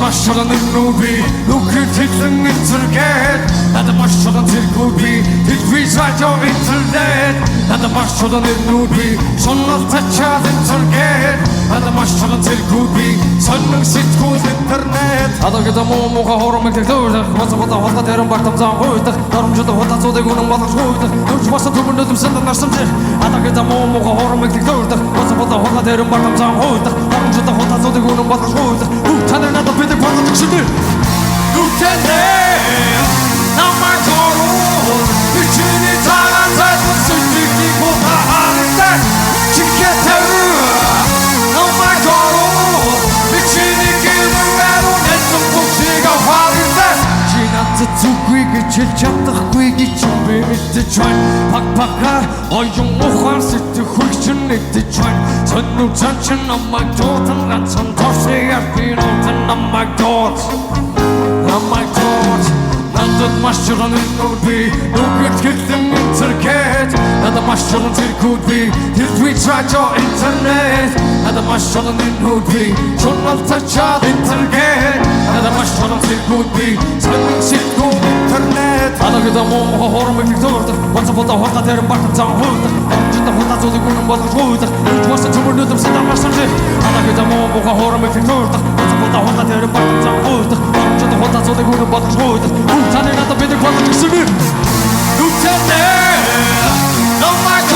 машрын нүби нүхэд хэлэн интернет надад машрын зэргүүби телевиз радио интернет надад машрын нүби соннол тачаад интернет надад машрын зэргүүби соннол сэтгүүл интернет адагта муухай хоромыг төлөөлөх бацбата хатга тэрэн багтам зан хуйдах дарамжууд хатацуудыг үнэн болгож хуйдах нүж басан түмэнд өдөмсөн нарсан зэр адагта муухай хоромыг төлөөлөх бацбата хатга тэрэн багтам зан хуйдах дарамжууд хатацуудыг үнэн болгож хуйдах танай надад бидэг болгож өгсөндөө нүтэнэ намайг бичний цагаан зайсан сэтгэлийг бодохтой чигээр намайг бичний гэрээр үнэсэн бүхнийг аваартай чи надад зүггүй гэж хэлж чадахгүй гэж би мэдэж байна пак оюун ухаан сэтгэх хүчин нэгдэж байна сонин цанчин намайг дуудан ганцхан тосяар би нутан намайг дууд надад машрын нүби нүгэд хэлэн интернет надад машрын зэргүүби телевиз радио интернет надад машрын нүби журнал тачаад интернет надад машрын зэргүүби сонин сэтгүүл интернет адагта муухай хоромыг төлөөлөх бацбата хатга тэрэн багтам зан хуйдах дарамжууд хатацуудыг үнэн болгож хуйдах нүж басан түмэнд өдөмсөн нарсан зэр адагта муухай хоромыг төлөөлөх бацбата хатга тэрэн багтам зан хуйдах дарамжууд хатацуудыг үнэн болгож хуйдах танай надад бидэг болгож өгсөндөө нүтэнэ намайг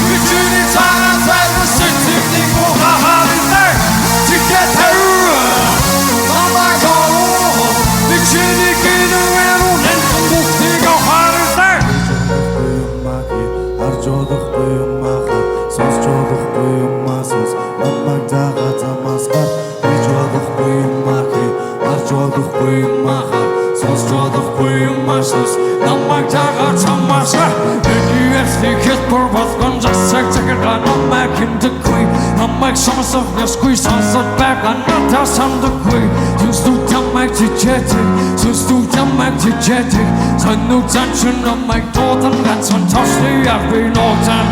бичний цагаан зайсан сэтгэлийг бодохтой чигээр намайг бичний гэрээр үнэсэн бүхнийг аваартай харж олохгүй юм аа сонсч олохгүй юм аа сонс намайг дагаад замаас гар бич олохгүй юм аа харж олохгүй юм аа сонсч олохгүй юм аа сонс намайг дагаад замаас гар энийг хэлбэр болгон засаг цагаан намайг хэмдэхгүй намайг сонсох ясгүй сонсох байгаа надад сандаггүй зүстүү намайг чичээдэг зүстүү намайг чичээдэг сонин цанчин намайг дуудан ганцхан тосяар би нутан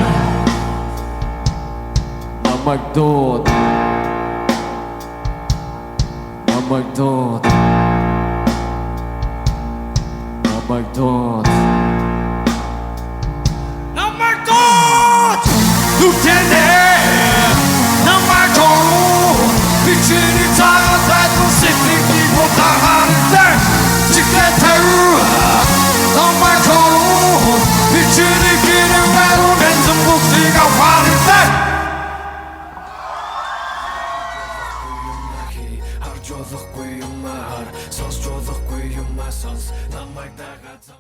намайг дууд намайг дууд намайг дууд нүтэнэ намайг бичний цагаан зайсан сэтгэлийг бодохтой чигээр намайг бичний гэрээр үнэсэн бүхнийг аваартай харж олохгүй юм аа сонсч олохгүй юм аа сонс намайг дагаад